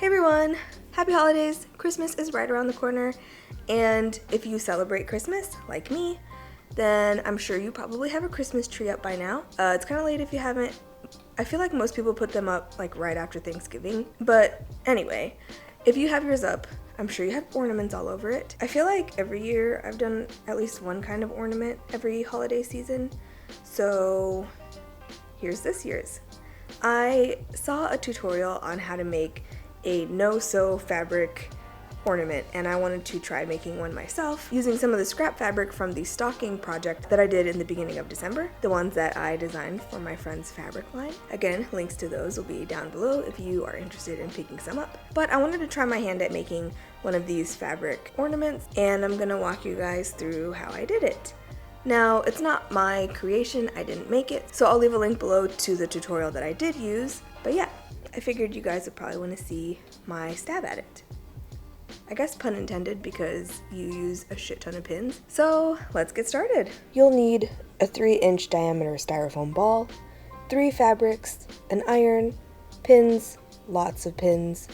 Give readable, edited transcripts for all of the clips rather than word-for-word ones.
Hey everyone! Happy holidays! Christmas is right around the corner, and if you celebrate Christmas, like me, then I'm sure you probably have a Christmas tree up by now. It's kind of late if you haven't. I feel like most people put them up like right after Thanksgiving, but anyway, if you have yours up, I'm sure you have ornaments all over it. I feel like every year I've done at least one kind of ornament every holiday season, so here's this year's. I saw a tutorial on how to make a no-sew fabric ornament, and I wanted to try making one myself using some of the scrap fabric from the stocking project that I did in the beginning of December, the ones that I designed for my friend's fabric line. Again, links to those will be down below if you are interested in picking some up. But I wanted to try my hand at making one of these fabric ornaments, and I'm gonna walk you guys through how I did it. Now, it's not my creation, I didn't make it, so I'll leave a link below to the tutorial that I did use, but yeah, I figured you guys would probably want to see my stab at it. I guess pun intended because you use a shit ton of pins. So let's get started. You'll need a 3-inch diameter styrofoam ball, 3 fabrics, an iron, pins, lots of pins,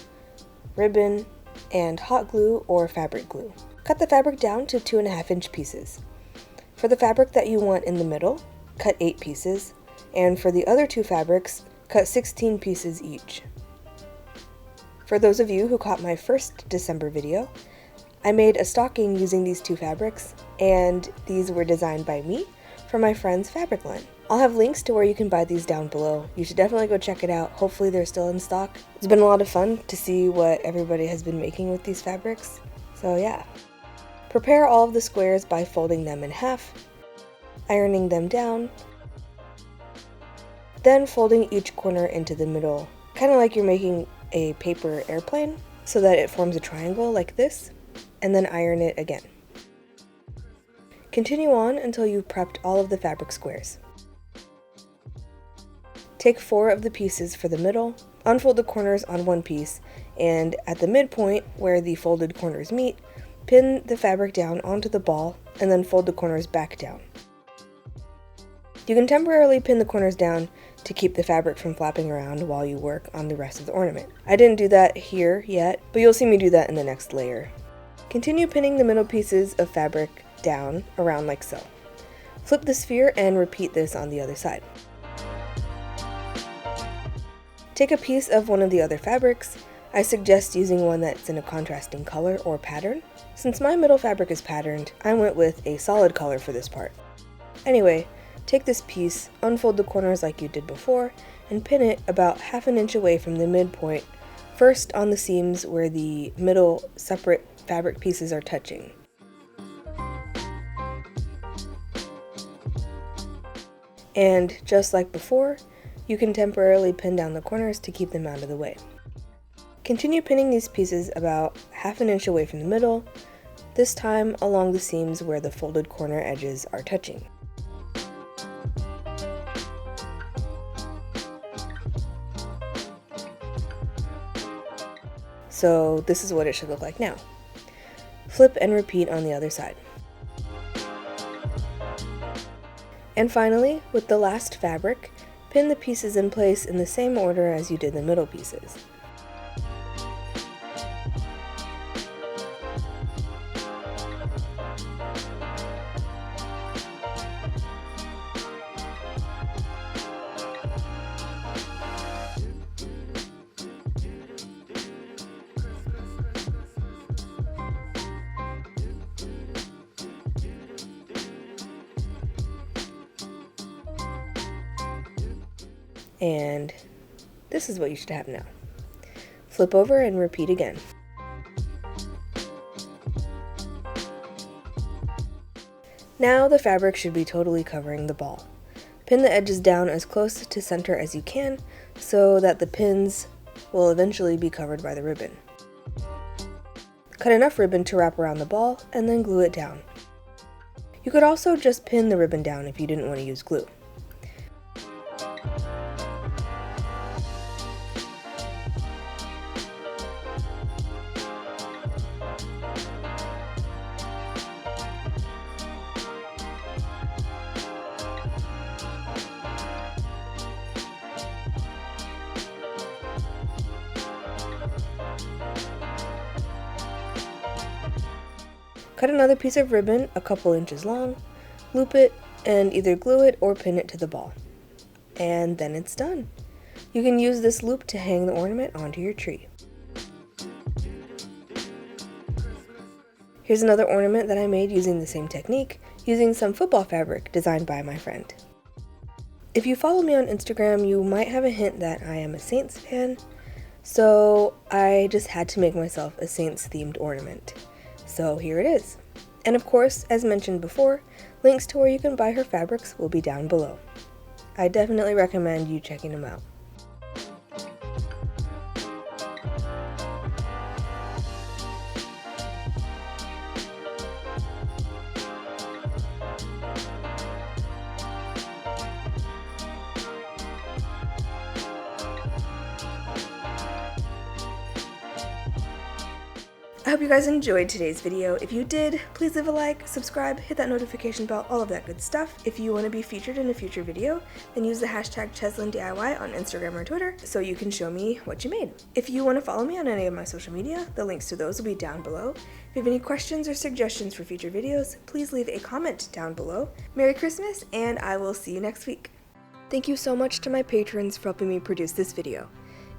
ribbon, and hot glue or fabric glue. Cut the fabric down to 2.5-inch pieces. For the fabric that you want in the middle, cut 8 pieces, and for the other 2 fabrics, cut 16 pieces each. For those of you who caught my first December video, I made a stocking using these 2 fabrics, and these were designed by me for my friend's fabric line. I'll have links to where you can buy these down below. You should definitely go check it out. Hopefully they're still in stock. It's been a lot of fun to see what everybody has been making with these fabrics. So yeah. Prepare all of the squares by folding them in half, ironing them down, then folding each corner into the middle, kind of like you're making a paper airplane, so that it forms a triangle like this, and then iron it again. Continue on until you've prepped all of the fabric squares. Take 4 of the pieces for the middle, unfold the corners on one piece, and at the midpoint where the folded corners meet, pin the fabric down onto the ball, and then fold the corners back down. You can temporarily pin the corners down to keep the fabric from flapping around while you work on the rest of the ornament. I didn't do that here yet, but you'll see me do that in the next layer. Continue pinning the middle pieces of fabric down around like so. Flip the sphere and repeat this on the other side. Take a piece of one of the other fabrics. I suggest using one that's in a contrasting color or pattern. Since my middle fabric is patterned, I went with a solid color for this part. Anyway, take this piece, unfold the corners like you did before, and pin it about 1/2 inch away from the midpoint, first on the seams where the middle separate fabric pieces are touching. And just like before, you can temporarily pin down the corners to keep them out of the way. Continue pinning these pieces about 1/2 inch away from the middle, this time along the seams where the folded corner edges are touching. So this is what it should look like now. Flip and repeat on the other side. And finally, with the last fabric, pin the pieces in place in the same order as you did the middle pieces. And this is what you should have now. Flip over and repeat again. Now the fabric should be totally covering the ball. Pin the edges down as close to center as you can so that the pins will eventually be covered by the ribbon. Cut enough ribbon to wrap around the ball and then glue it down. You could also just pin the ribbon down if you didn't want to use glue. Cut another piece of ribbon a couple inches long, loop it, and either glue it or pin it to the ball. And then it's done. You can use this loop to hang the ornament onto your tree. Here's another ornament that I made using the same technique, using some football fabric designed by my friend. If you follow me on Instagram, you might have a hint that I am a Saints fan, so I just had to make myself a Saints themed ornament. So here it is. And of course, as mentioned before, links to where you can buy her fabrics will be down below. I definitely recommend you checking them out. I hope you guys enjoyed today's video. If you did, please leave a like, subscribe, hit that notification bell, all of that good stuff. If you want to be featured in a future video, then use the hashtag CheslinDIY on Instagram or Twitter so you can show me what you made. If you want to follow me on any of my social media, the links to those will be down below. If you have any questions or suggestions for future videos, please leave a comment down below. Merry Christmas, and I will see you next week. Thank you so much to my patrons for helping me produce this video.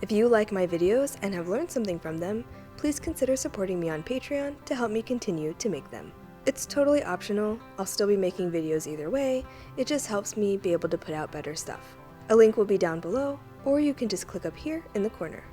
If you like my videos and have learned something from them, please consider supporting me on Patreon to help me continue to make them. It's totally optional, I'll still be making videos either way, it just helps me be able to put out better stuff. A link will be down below, or you can just click up here in the corner.